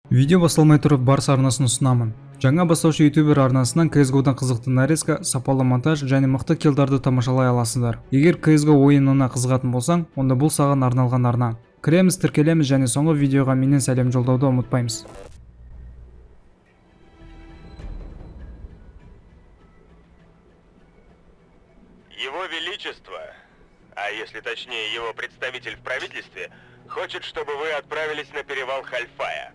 Видео басталмай тұрып барс арнасын ұсынамын. Жаңа бастаушы ютубер арнасынан CSGO-дан қызықты нарезка, сапалы монтаж және мықты киллдарды тамашалай аласыздар. Егер CSGO ойынына қызығатын болсаң, онда бұл саған арналған арна. Кіреміз, тіркелеміз және соңғы видеоға менен сәлем жолдауды ұмытпаймыз. Его Величество, а если точнее его представитель в правительстве, хочет, чтобы вы отправились на перевал Хальфая.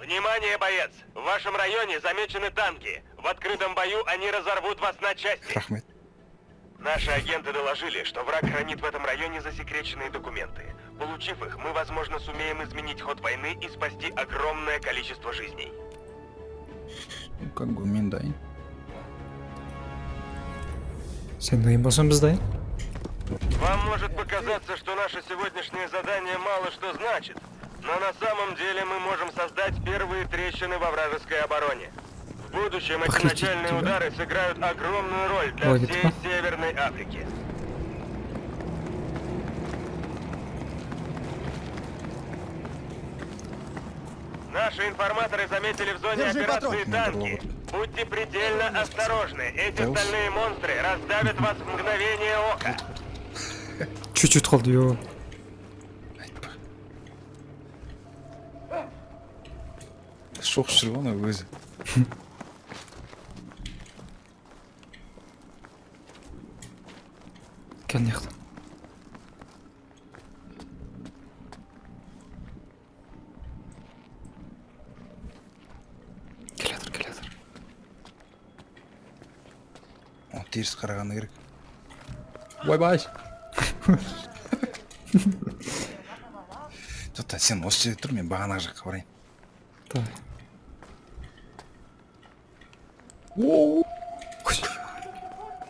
Внимание, боец! В вашем районе замечены танки. В открытом бою они разорвут вас на части. Рахмет. Наши агенты доложили, что враг хранит в этом районе засекреченные документы. Получив их, мы, возможно, сумеем изменить ход войны и спасти огромное количество жизней. Ну, как бы мен дайын. Сен дайын болсаң біз дайын. Вам может показаться, что наше сегодняшнее задание мало что значит, но на самом деле мы можем создать первые трещины во вражеской обороне. В будущем эти начальные удары сыграют огромную роль для всей Северной Африки. Наши информаторы заметили в зоне операции танки. Будьте предельно осторожны. Эти стальные монстры раздавят вас в мгновение ока. Чуть-чуть қалды, ё. Айтпа. Шоқ шырып ана өзі. Кел неқті. Келетір. Оны теріс қарағаны керек. Бай-бай. Жоқта, сен осы жерде тұр, мен бағанағы жаққа барайын. Давай.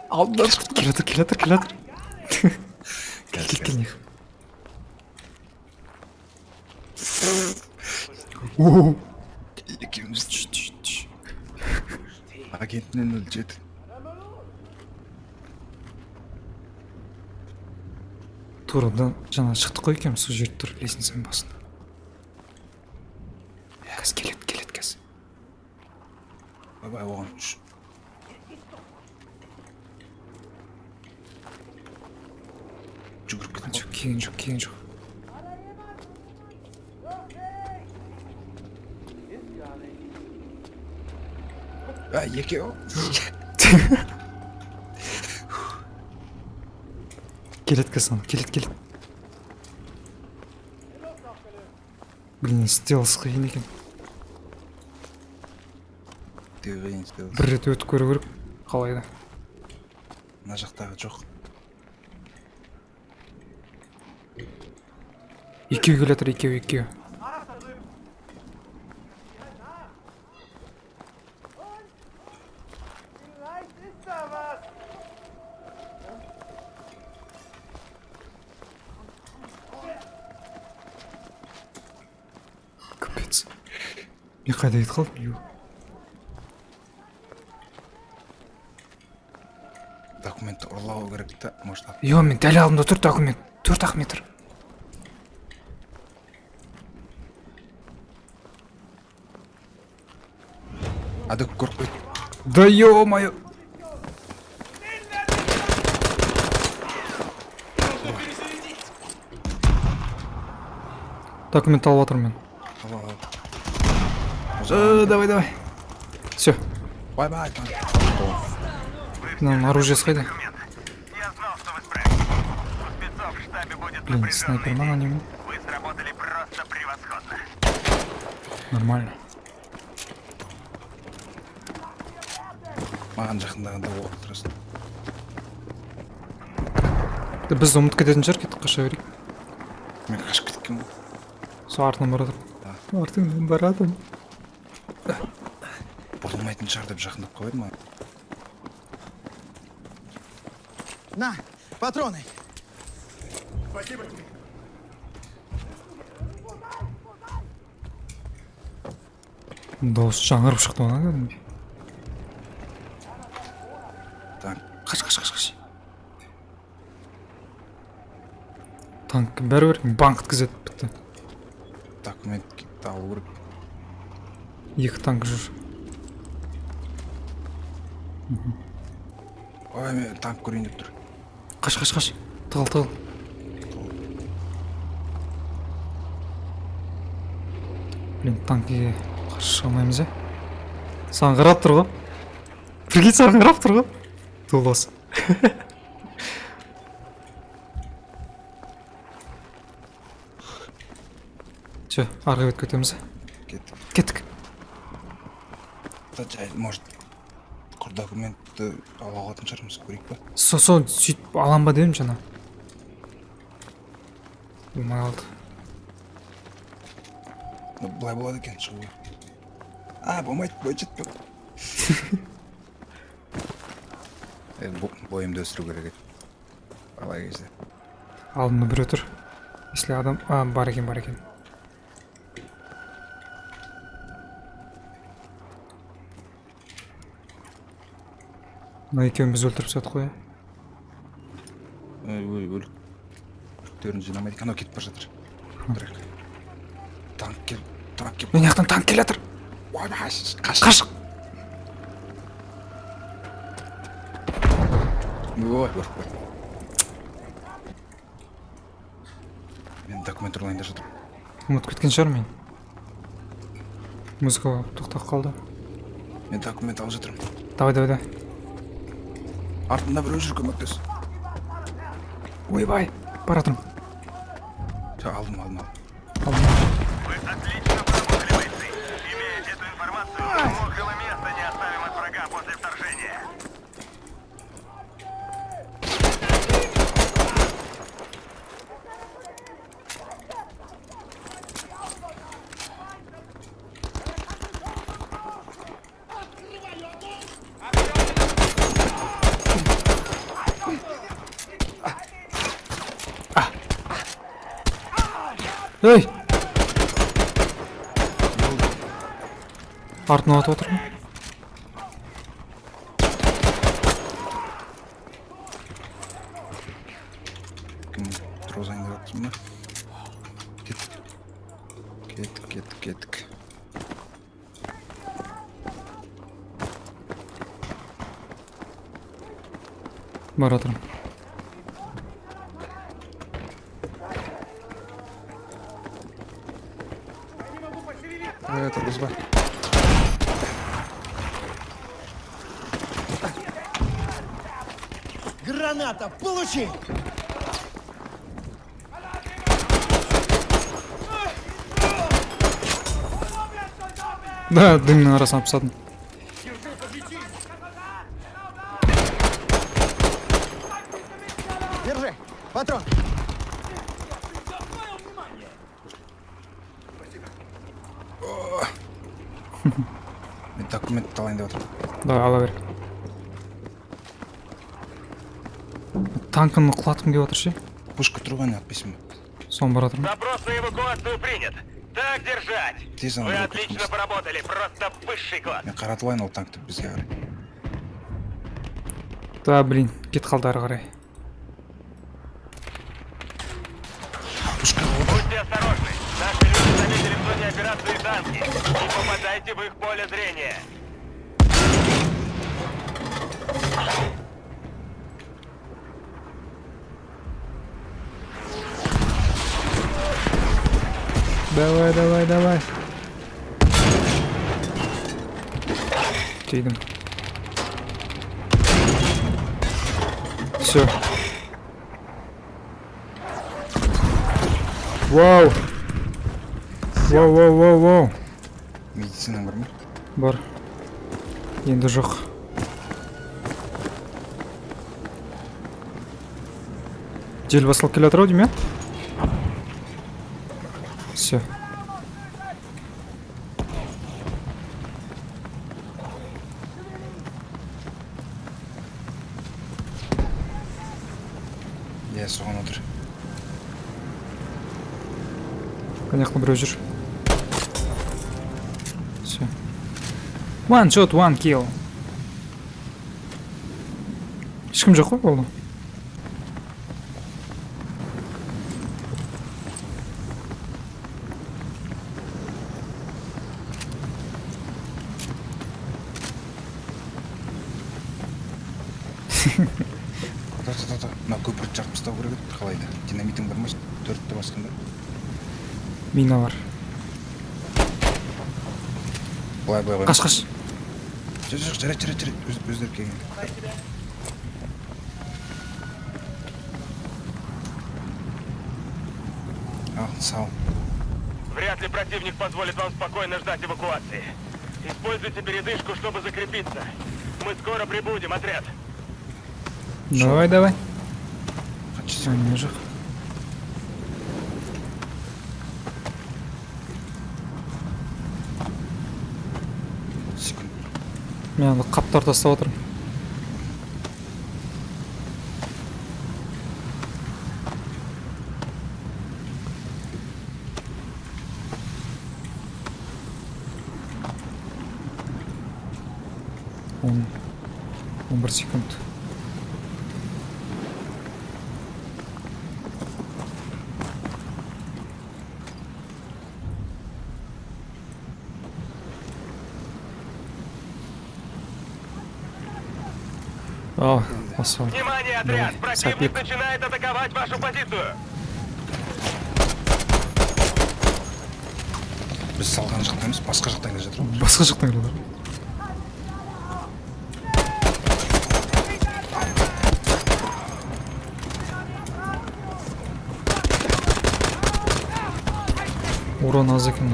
Алдынан шығып келетір. Кел неқ. Екеуміз агентінен өлчеді. Турадан жаңа шықтық қой екем, сол жерде тұр лестницаның басында. Кәз келет кәз. Бай-бай, оған үш. Жүгіріп кеткен. Кейін жоқ. Екеу. Келет кәз, келет. Блин, стелс қиын екен. Бір рет өтіп көру керек. Қалайда? Мына жақтағы жоқ. Екеу келетір, екеу. Капец. Мен қайда кетіп қалдым? Документті ұрлау керек та, может. Йо, мен дәл алдымда тұр документ. 4-ақ метр. Ады көріп қойды. Да ё-моё. Документ алып жатырмын мен. Давай. Все. Бай-бай. Мынаның оружиесі қайда? Я знал, что вы справитесь. У спецов в штабе будет Блин, снайпер ма анау? Вы сработали просто превосходно. Нормально. Маған жақындағанда оқ тұрасың. Біз ұмытып кететін шығар, кеттік қаша берейік. Мен қашып кеткен ғой. Сол артынан баратыр. Артынан баратым. Бұрылмайтын шығар деп жақындап қойды ма? На, патроны. Дауыс жаңарып шықты ма кәдімгі? Так, Қаш. Танк бәрібір банк өткізеді бітті. Документті алу керек. 2 танк жүр. Ой, мен танк көрейін деп тұр. Қаш. Тығыл. Блин, танкіге қарсы шыға алмаймыз, е? Саған қарап тұр ғой. Прикинь, саған қарап тұр ғой. Толас. Че, арғы бет көтеміз. Кеттік. Жай, может, документті ала алатын шығармыз, көрейік па? Сосын сөйтіп алам ба дедім жаңа. Болмай қалды. Былай болады екен шығуы. Болмайды, бой жетпек. Бойымды өсіру керек еді. Алай кезде. Алдымда біреу тұр. Если адам... бар екен. Мына екеуін біз өлтіріп сатық қой. Өліктерін жинамайды. Анау кетіп бара жатыр. Танк кел. Мен яқтан танк келе жатыр. Қаш. Ой. Мен документ ұрлайында жатыр. Ұмытып кеткен шығар мен. Музыка тоқтап қалды. Мен документ алып жатырмын. Давай. Артында біреу жүр, көмектес. Ойбай, бара тұрмын. Алдым. Вы отлично поработали, бойцы. Имея эту информацию, мы мокрого места не оставим от врага после вторжения. Ей! Артына атып отырмын. Кім тұрғызайын деп жатырмын ба? Кеттік. Бара тұрмын. Тұрғызба. Граната, получи! Да, дымның арасына пысадым. Держи, патрон. Мен документті алайын деп жатырмын. Давай, ала бер. Танкын құлатқым келіп отыр ше. Пушка тұрған атпайсың ба? Соны бара тұрмын. Запрос на эвакуацию принят. Так держать. Тез ана Вы руку отлично отпусти. поработали, просто высший класс. Мен қаратылайын ол танкті бізге қарай. Да, блин, кет қалды ары қарай. Будьте осторожны. Наши люди заметили в зоне операции танки. Не попадайте в их поле зрения. Давай. Тейдім. Все. Вау. Медицинаң бар ма? Бар. Енді жоқ. Жел басылып келе жатыр ау деймін, иә? Все. Иә, соған отыр. Конечно, біреу жүр. Все. One shot, one kill. Ешкім жоқ қой, болды. Мына көпірді жартып тастау керек еді қалайда. Динамитің бар ма? 4-ті басқанда. Мина бар. Былай. Қаш. Жоқ, жарайды. Өздері келген. Ал, сау. Вряд ли противник позволит вам спокойно ждать эвакуации. Используйте передышку, чтобы закрепиться. Мы скоро прибудем, отряд. Давай. Қанша Не жоқ. секунд. Мен анда қаптар тастап отырмын. Он бір секунд. О, асфальт. Внимание, отряд! Противник начинает атаковать вашу позицию. Біз салған жақтан емес, басқа жақтан келе жатыр ғой. Басқа жақтан келе жатыр. Урон аз екен.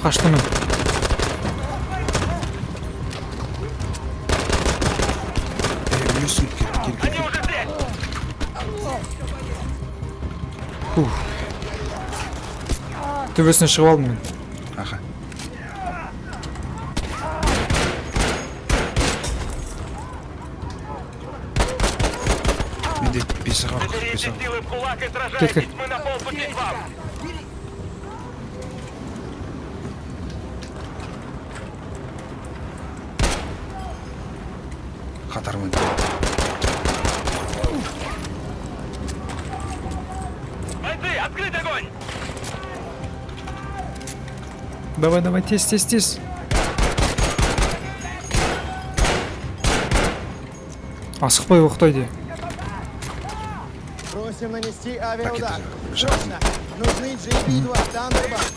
Қашты мен. Үлесін кел. Они уже здесь! Төбесіне шығып алдым мен. Аха. Менде бесі қар. Соберите силы в кулак и Кетті. сражайтесь, мы на полпути к вам. Қатармен. Бойцы, открыть огонь! Давай, тез. Асықпай оқытайды. Просим нанести авиаудар. Пакеты Срочно! Нужны GP-2, Тандербат.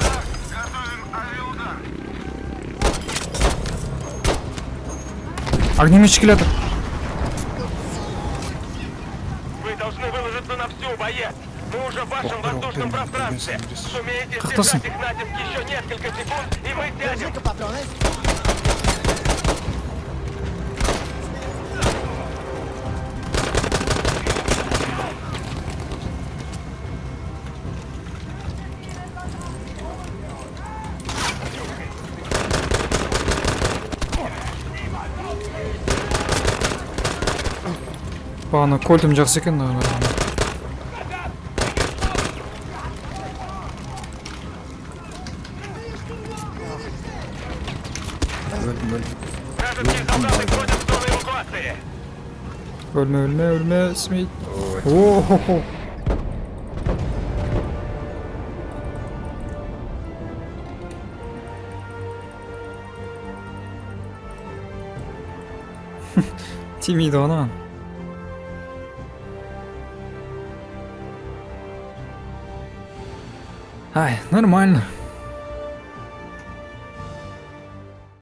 Огнеметчик келе жатыр. Вы должны выложиться на всю, боец! Мы уже в вашем воздушном пространстве! Сумеете Как-то сдержать их натиск еще несколько секунд, и мы сядем! Держи-ка патроны. Бағана кольтім жақсы екен. Вражеские солдаты входят в зону эвакуации! Өлме, смейт. О-хо-хо. Тимейді ғана. Ай, нормально.